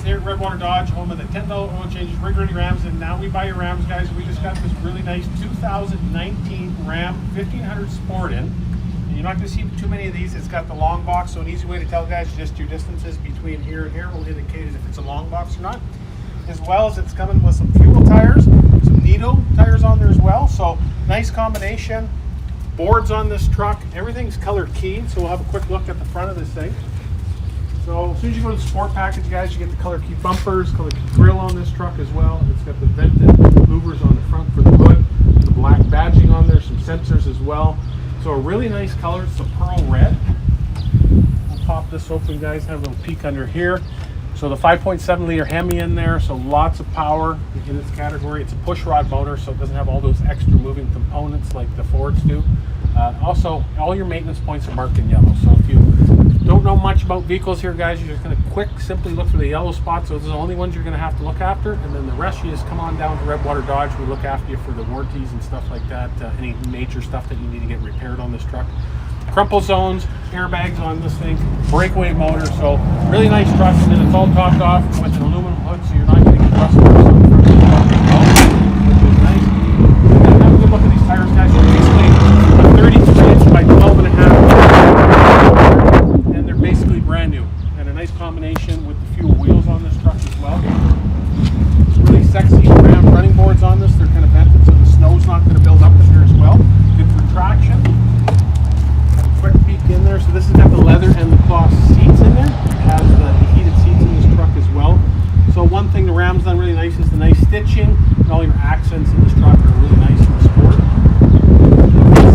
here at Redwater Dodge, home of the $10 oil changes, rig ready Rams, and now we buy your Rams, guys. We just got this really nice 2019 Ram 1500 Sport in. And you're not going to see too many of these. It's got the long box, so an easy way to tell, guys, just your distances between here and here will indicate if it's a long box or not. As well as it's coming with some fuel tires, some Nito tires on there as well. So nice combination. Boards on this truck. Everything's color keyed, so we'll have a quick look at the front of this thing. So as soon as you go to the sport package, guys, you get the color key bumpers, color key grill on this truck as well. It's got the vented louvers on the front for the hood, the black badging on there, some sensors as well. So a really nice color. It's a pearl red. We'll pop this open, guys, have a little peek under here. So the 5.7 liter HEMI in there, so lots of power in this category. It's a push rod motor, so it doesn't have all those extra moving components like the Fords do. Also, all your maintenance points are marked in yellow. So if you don't know much about vehicles here, guys, you're just going to simply look for the yellow spots. Those are the only ones you're going to have to look after, and then the rest you just come on down to Redwater Dodge. We look after you for the warranties and stuff like that, any major stuff that you need to get repaired on this truck. Crumple zones, airbags on this thing, breakaway motor, so really nice truck, and then it's all topped off with an aluminum hood, so you're not going to get rust marks on the front of the truck as well, which is nice. And then have a good look at these tires, guys. They're basically a 33 inch by 12.5, and they're basically brand new, and a nice combination with the fuel wheels on this truck as well. It's really sexy Ram running boards on this. They're kind of vented, so the snow's not going to build up in here as well. Good for traction. Quick peek in there. So this has got the leather and the cloth seats in there. It has the heated seats in this truck as well. So one thing the Ram's done really nice is the nice stitching, and all your accents in this truck are really nice for sport.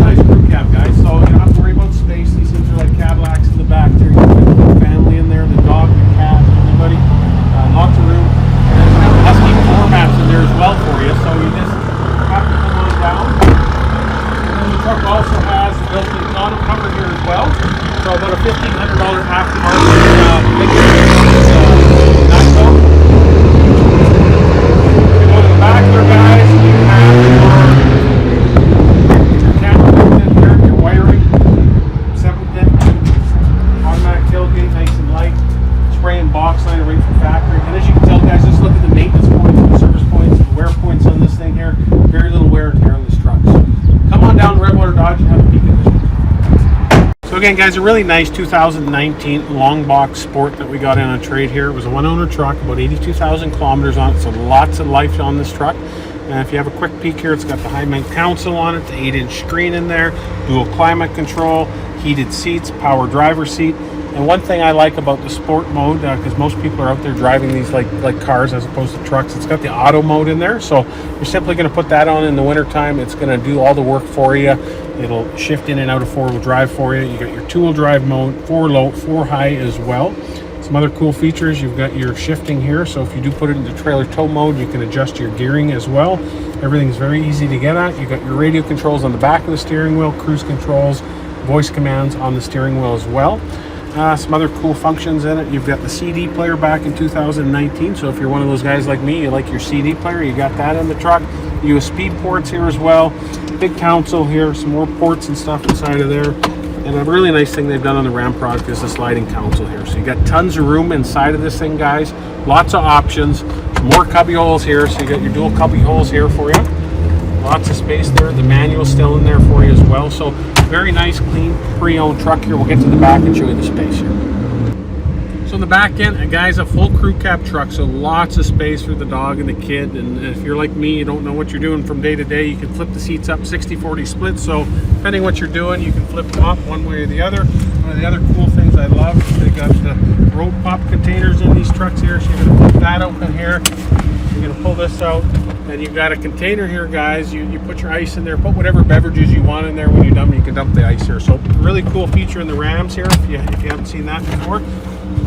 Size crew cab, guys, so you don't have to worry about space. These things are like Cadillacs in the back there. You can fit the whole family in there, the dog, the cat, everybody. Lots of room. And then we have the Husky floor mats in there as well for you, so you just have to come on down. The truck also has a built-in tonneau cover here as well, so about a $1,500 aftermarket Nitro. If you go to the back there, guys, you have your camera built in here, your wiring, 7-pin automatic tailgate, nice and light, spray and box liner right from factory. And as you can tell, guys, just look at the maintenance points, the service points, the wear points on this thing here. Very little wear and tear on this truck. So come on down to Redwater Dodge and have a peek at this. So again, guys, a really nice 2019 long box Sport that we got in on trade here. It was a one-owner truck, about 82,000 kilometers on it, so lots of life on this truck. And if you have a quick peek here, it's got the high mount console on it, the 8-inch screen in there, dual climate control, heated seats, power driver seat. And one thing I like about the sport mode, because most people are out there driving these like cars as opposed to trucks, it's got the auto mode in there. So you're simply going to put that on in the winter time. It's going to do all the work for you. It'll shift in and out of four-wheel drive for you. You got your two-wheel drive mode, 4 low, 4 high as well. Some other cool features, you've got your shifting here. So if you do put it into trailer tow mode, you can adjust your gearing as well. Everything's very easy to get at. You've got your radio controls on the back of the steering wheel, cruise controls, voice commands on the steering wheel as well. Some other cool functions in it. You've got the CD player back in 2019, so if you're one of those guys like me, you like your CD player, you got that in the truck. USB ports here as well. Big console here, some more ports and stuff inside of there. And a really nice thing they've done on the Ram product is the sliding console here. So you got tons of room inside of this thing, guys. Lots of options. Some more cubby holes here, so you got your dual cubby holes here for you. Lots of space there. The manual's still in there for you as well. So very nice, clean, pre-owned truck here. We'll get to the back and show you the space here. So in the back end, guys, a full crew cab truck, so lots of space for the dog and the kid. And if you're like me, you don't know what you're doing from day to day, you can flip the seats up 60-40 split. So depending what you're doing, you can flip them up one way or the other. One of the other cool things I love is they got the road pop containers in these trucks here. So you're going to flip that open here. You're going to pull this out, and you've got a container here, guys. You put your ice in there, put whatever beverages you want in there. When you're done, you can dump the ice here. So really cool feature in the Rams here, if you haven't seen that before.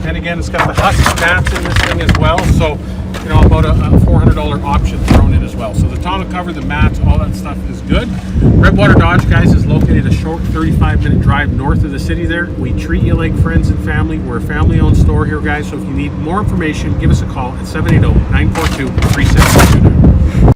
And again, it's got the Husky mats in this thing as well. So, you know, about a $400 option thrown in as well. So the tonneau cover, the mats, all that stuff is good. Redwater Dodge, guys, is located a short 35-minute drive north of the city there. We treat you like friends and family. We're a family-owned store here, guys. So if you need more information, give us a call at 780-942-3729.